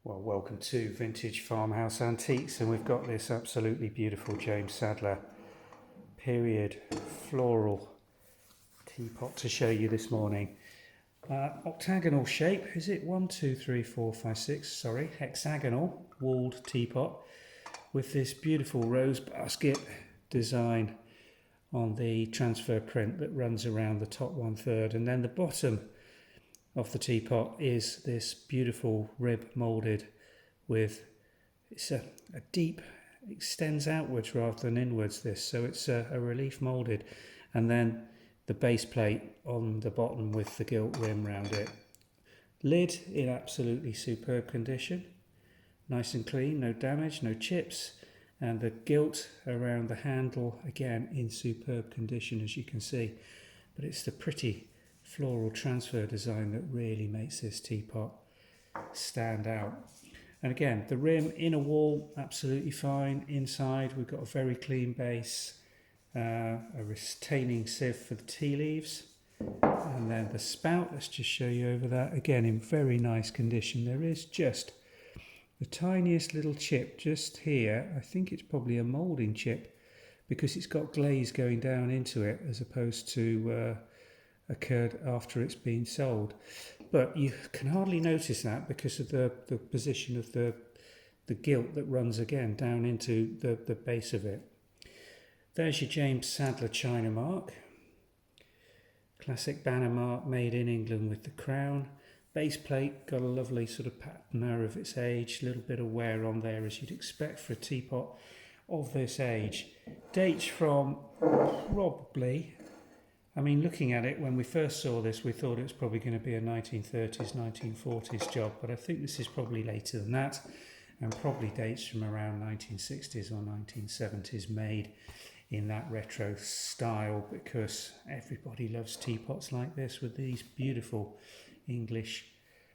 Well, welcome to Vintage Farmhouse Antiques, and we've got this absolutely beautiful James Sadler period floral teapot to show you this morning. Octagonal shape, is it 1, 2, 3, 4, 5, 6, sorry, hexagonal walled teapot with this beautiful rose basket design on the transfer print that runs around the top 1/3, and then the bottom of the teapot is this beautiful rib moulded with, it's a deep, extends outwards rather than inwards this, so it's a relief moulded, and then the base plate on the bottom with the gilt rim around it. Lid in absolutely superb condition, nice and clean, no damage, no chips, and the gilt around the handle again in superb condition, as you can see. But it's the pretty floral transfer design that really makes this teapot stand out. And again, the rim, inner wall, absolutely fine. Inside, we've got a very clean base, a retaining sieve for the tea leaves, and then the spout, let's just show you over that, again in very nice condition. There is just the tiniest little chip just here. I think it's probably a moulding chip because it's got glaze going down into it as opposed to occurred after it's been sold, but you can hardly notice that because of the position of the gilt that runs again down into the base of it. There's your James Sadler China mark, classic banner mark made in England with the crown. Base plate got a lovely sort of patina of its age, a little bit of wear on there as you'd expect for a teapot of this age. Dates from probably, I mean, looking at it, when we first saw this, we thought it was probably going to be a 1930s, 1940s job, but I think this is probably later than that, and probably dates from around 1960s or 1970s, made in that retro style, because everybody loves teapots like this with these beautiful English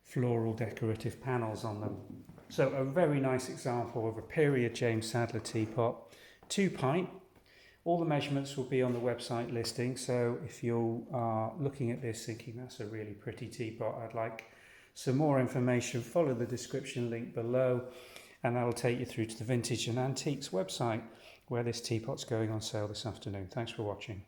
floral decorative panels on them. So a very nice example of a period James Sadler teapot, 2-pint. All the measurements will be on the website listing, so if you are looking at this thinking that's a really pretty teapot, I'd like some more information, follow the description link below, and that'll take you through to the Vintage and Antiques website where this teapot's going on sale this afternoon. Thanks for watching.